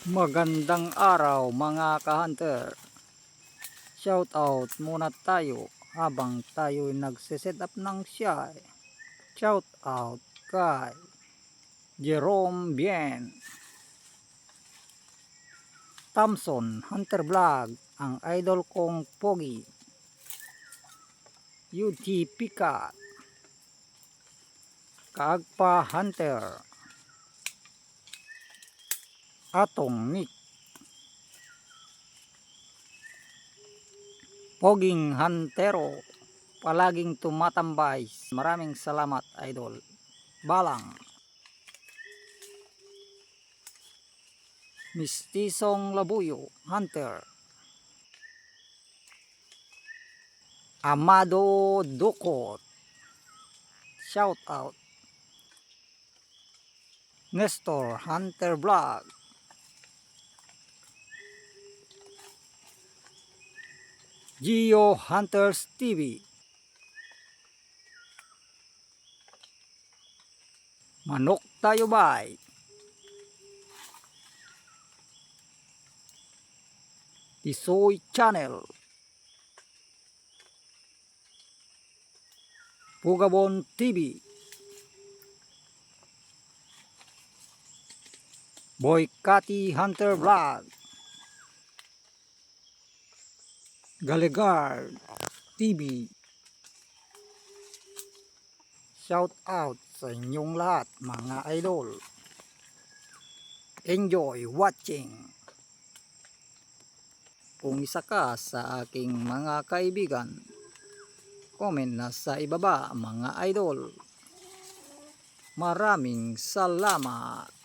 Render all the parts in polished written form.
Magandang araw mga ka-hunter. Shout out muna tayo habang tayo nagsiset up ng siyay. Shout out kay Jerome Bien, Thompson Hunter Vlog, ang idol kong Pogi, UT Picat, Kaagpa Hunter, Atong Nick, Poging Huntero, palaging tumatambay. Maraming salamat idol. Balang, Mistisong Labuyo Hunter, Amado Dukot, shout out, Nestor Hunter Vlog, Gio Hunters TV, Manok Tayo Bay, Tisoy Channel, Pugabon TV, Boy Kati Hunter Vlog, Galigard TV. Shout out sa inyong lahat mga idol. Enjoy watching. Kung isa ka sa aking mga kaibigan, comment na sa ibaba mga idol. Maraming salamat.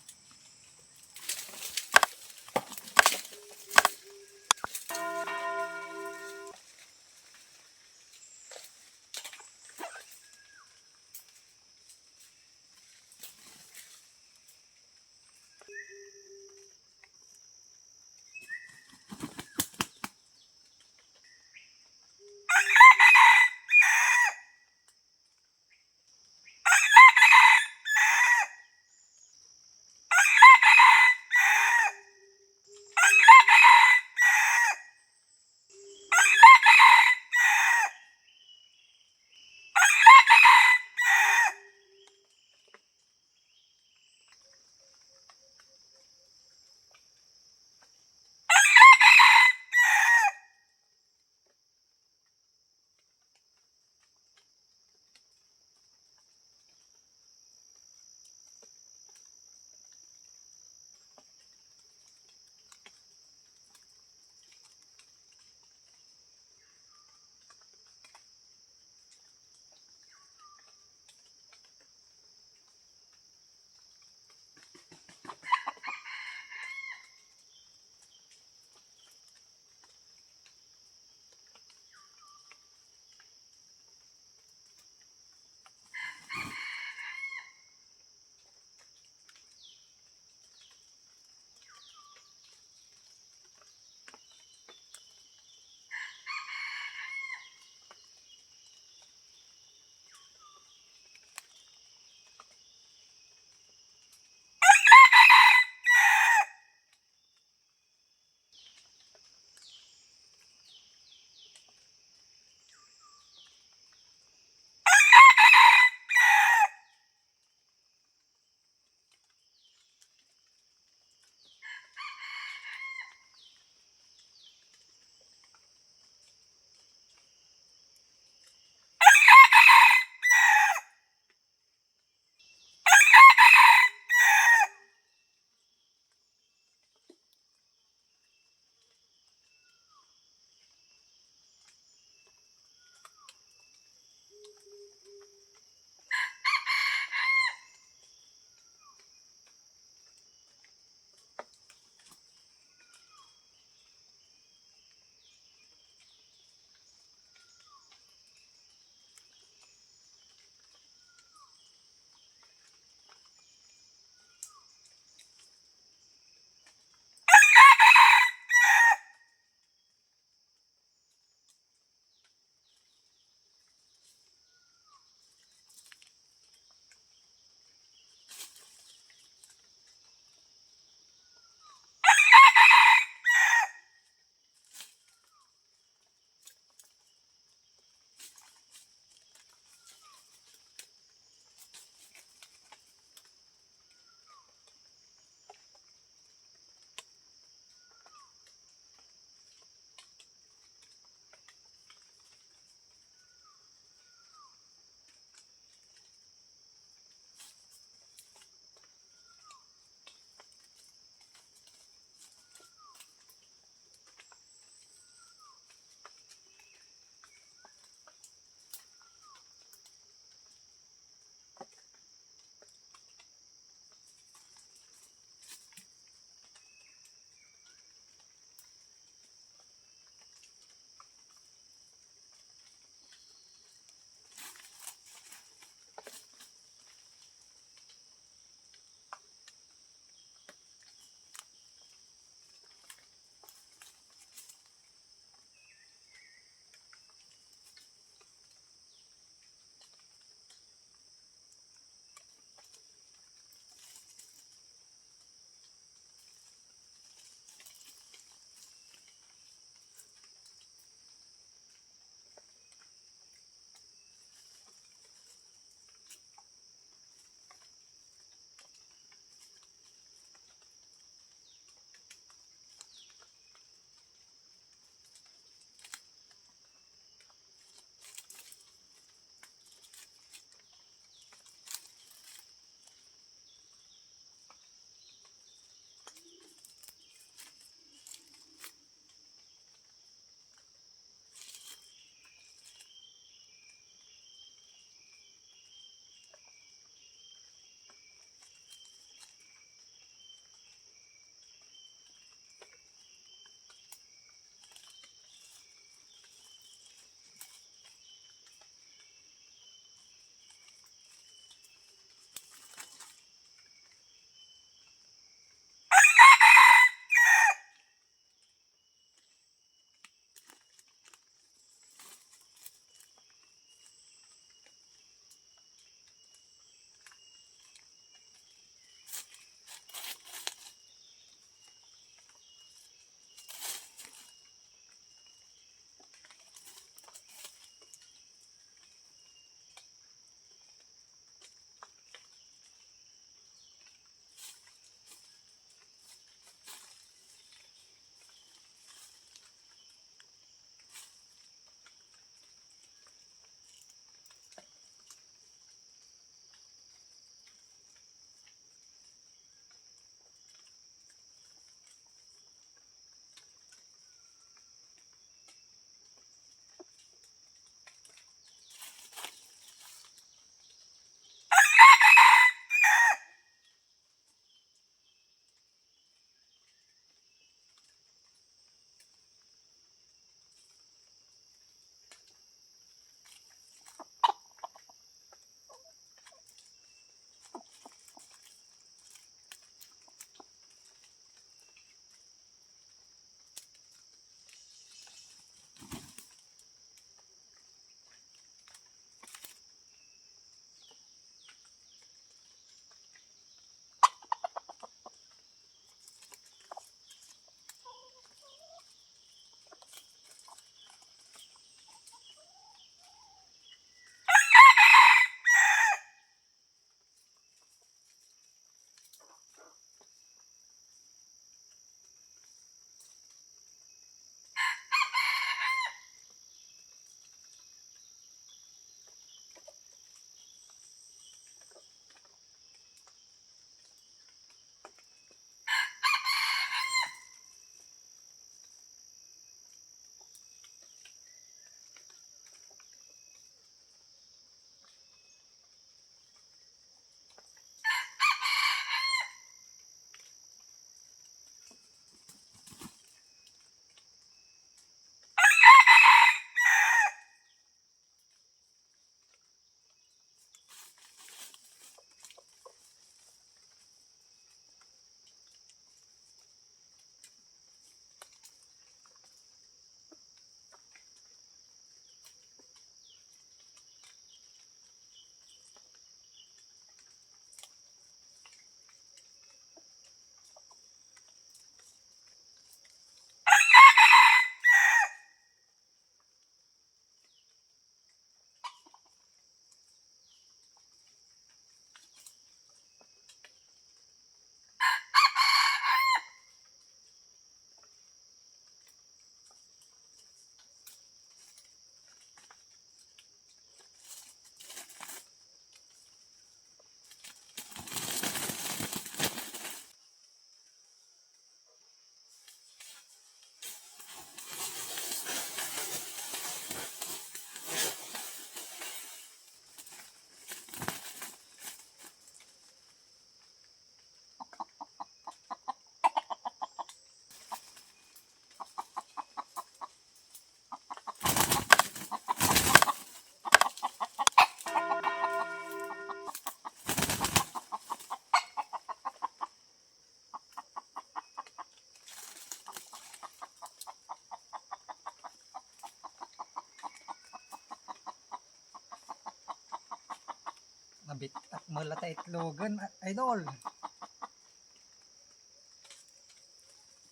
Nabitak malata itlogan, idol.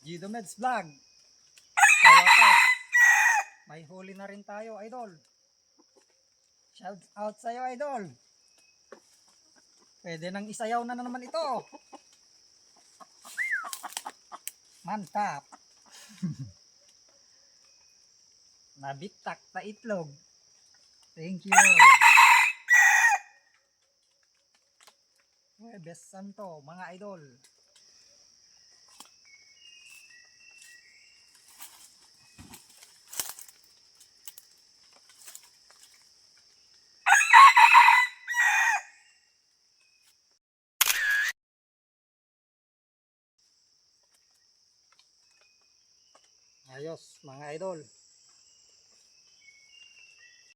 Gido Meds Vlog. Sa wakas, may huli na rin tayo, idol. Shout out sa'yo, idol. Pwede nang isayaw na naman ito. Mantap. Nabitak na itlog. Thank you, Lord. Best santo, mga idol. Ayos, mga idol.